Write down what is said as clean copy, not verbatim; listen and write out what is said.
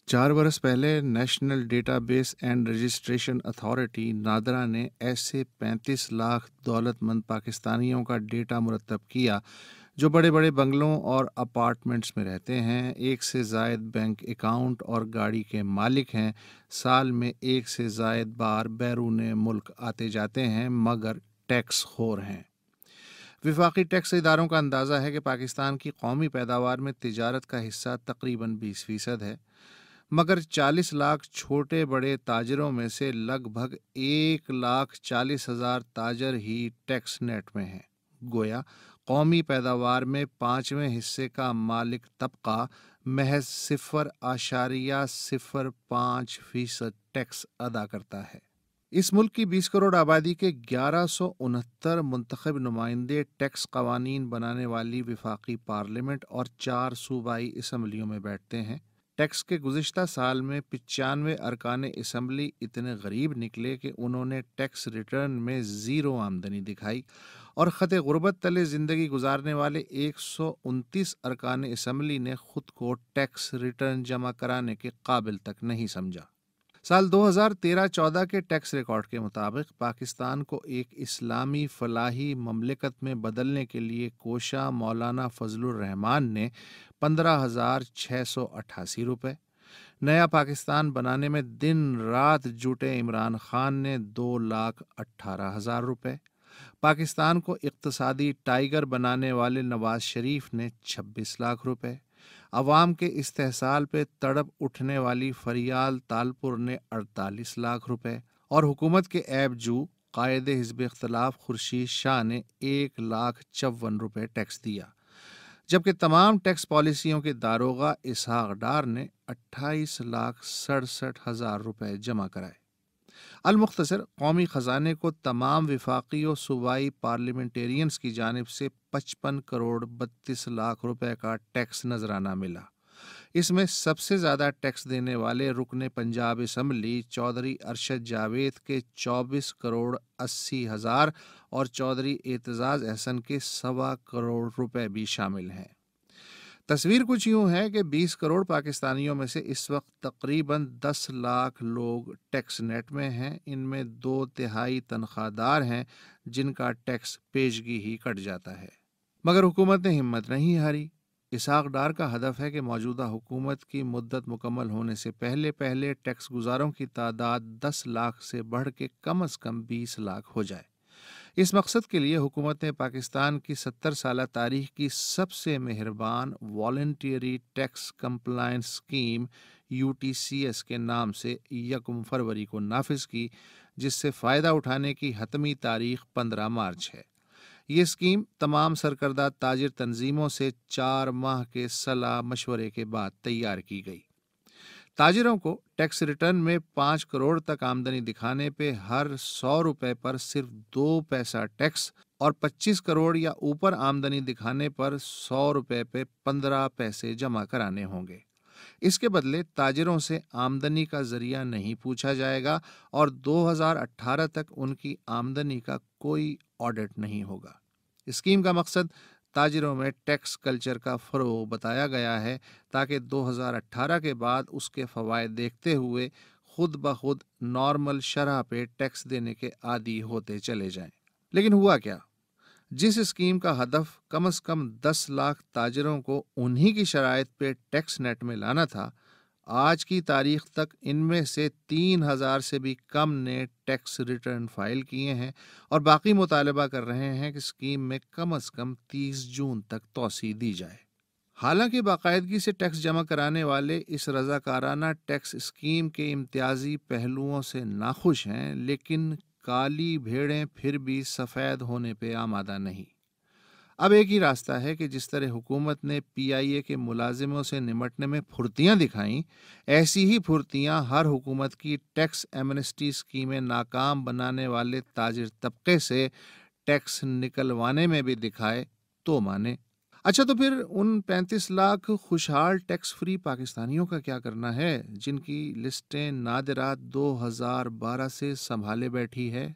4 برس پہلے national data base and registration authority NADRA نے ایسے 35 لاکھ دولت مند پاکستانیوں کا ڈیٹا مرتب کیا جو بڑے بڑے بنگلوں اور اپارٹمنٹس میں رہتے ہیں، ایک سے زائد بینک اکاؤنٹ اور گاڑی کے مالک ہیں، سال میں ایک سے زائد بار بیرون ملک آتے جاتے ہیں مگر ٹیکس خور ہیں۔ وفاقی ٹیکس اداروں کا اندازہ ہے کہ پاکستان کی قومی پیداوار میں تجارت کا حصہ تقریباً 20% ہے، مگر 40 لاکھ چھوٹے بڑے تاجروں میں سے لگ بھگ 1,40,000 تاجر ہی ٹیکس نیٹ میں ہیں۔ گویا قومی پیداوار میں 5ویں حصے کا مالک طبقہ محض 0.05% ٹیکس ادا کرتا ہے۔ اس ملک کی 20 کروڑ آبادی کے 1169 منتخب نمائندے ٹیکس قوانین بنانے والی وفاقی پارلیمنٹ اور 4 صوبائی اسمبلیوں میں بیٹھتے ہیں۔ ٹیکس کے گزشتہ سال میں 95 ارکان اسمبلی اتنے غریب نکلے کہ انہوں نے ٹیکس ریٹرن میں زیرو آمدنی دکھائی، اور خط غربت تلے زندگی گزارنے والے 129 ارکان اسمبلی نے خود کو ٹیکس ریٹرن جمع کرانے کے قابل تک نہیں سمجھا۔ سال 2013-14 کے ٹیکس ریکارڈ کے مطابق پاکستان کو ایک اسلامی فلاحی مملکت میں بدلنے کے لیے کوشاں مولانا فضل الرحمان نے 15,688 روپے، نیا پاکستان بنانے میں دن رات جٹے عمران خان نے 2,18,000 روپے، پاکستان کو اقتصادی ٹائیگر بنانے والے نواز شریف نے 26 لاکھ روپے، عوام کے استحصال پہ تڑپ اٹھنے والی فریال تالپور نے 48 لاکھ روپے، اور حکومت کے عیب جو قائد حزب اختلاف خورشید شاہ نے 1,54,000 روپے ٹیکس دیا، جبکہ تمام ٹیکس پالیسیوں کے داروغہ اسحاق ڈار نے 28,67,000 روپے جمع کرائے۔ المختصر، قومی خزانے کو تمام وفاقی و صوبائی پارلیمنٹیرینز کی جانب سے 55 کروڑ 32 لاکھ روپے کا ٹیکس نذرانہ ملا۔ اس میں سب سے زیادہ ٹیکس دینے والے رکن پنجاب اسمبلی چودھری ارشد جاوید کے 24 کروڑ 80 ہزار اور چودھری اعتزاز احسن کے 1.25 کروڑ روپے بھی شامل ہیں۔ تصویر کچھ یوں ہے کہ 20 کروڑ پاکستانیوں میں سے اس وقت تقریباً 10 لاکھ لوگ ٹیکس نیٹ میں ہیں، ان میں 2/3 تنخواہ دار ہیں جن کا ٹیکس پیشگی ہی کٹ جاتا ہے۔ مگر حکومت نے ہمت نہیں ہاری۔ اسحاق ڈار کا ہدف ہے کہ موجودہ حکومت کی مدت مکمل ہونے سے پہلے ٹیکس گزاروں کی تعداد 10 لاکھ سے بڑھ کے کم از کم 20 لاکھ ہو جائے۔ اس مقصد کے لیے حکومت نے پاکستان کی 70 سالہ تاریخ کی سب سے مہربان والنٹیری ٹیکس کمپلائنس اسکیم UTCS کے نام سے 1 فروری کو نافذ کی، جس سے فائدہ اٹھانے کی حتمی تاریخ 15 مارچ ہے۔ یہ اسکیم تمام سرکردہ تاجر تنظیموں سے 4 ماہ کے صلاح مشورے کے بعد تیار کی گئی۔ تاجروں کو ٹیکس ریٹرن میں 5 کروڑ تک آمدنی دکھانے پہ ہر 100 روپے پر صرف 2 پیسہ ٹیکس، اور 25 کروڑ یا اوپر آمدنی دکھانے پر 100 روپے پہ 15 پیسے جمع کرانے ہوں گے۔ اس کے بدلے تاجروں سے آمدنی کا ذریعہ نہیں پوچھا جائے گا، اور 2018 تک ان کی آمدنی کا کوئی آڈٹ نہیں ہوگا۔ اسکیم کا مقصد تاجروں میں ٹیکس کلچر کا فروغ بتایا گیا ہے تاکہ 2018 کے بعد اس کے فوائد دیکھتے ہوئے خود بخود نارمل شرح پہ ٹیکس دینے کے عادی ہوتے چلے جائیں۔ لیکن ہوا کیا؟ جس اسکیم کا ہدف کم از کم 10 لاکھ تاجروں کو انہی کی شرائط پہ ٹیکس نیٹ میں لانا تھا، آج کی تاریخ تک ان میں سے 3,000 سے بھی کم نے ٹیکس ریٹرن فائل کیے ہیں، اور باقی مطالبہ کر رہے ہیں کہ اسکیم میں کم از کم 30 جون تک توسیع دی جائے۔ حالانکہ باقاعدگی سے ٹیکس جمع کرانے والے اس رضاکارانہ ٹیکس اسکیم کے امتیازی پہلوؤں سے ناخوش ہیں، لیکن کالی بھیڑیں پھر بھی سفید ہونے پہ آمادہ نہیں۔ اب ایک ہی راستہ ہے کہ جس طرح حکومت نے PIA کے ملازموں سے نمٹنے میں پھرتیاں دکھائیں، ایسی ہی پھرتیاں ہر حکومت کی ٹیکس ایمنسٹی اسکیمیں ناکام بنانے والے تاجر طبقے سے ٹیکس نکلوانے میں بھی دکھائے تو مانے۔ اچھا، تو پھر ان 35 لاکھ خوشحال ٹیکس فری پاکستانیوں کا کیا کرنا ہے جن کی لسٹیں نادرا 2012 سے سنبھالے بیٹھی ہے؟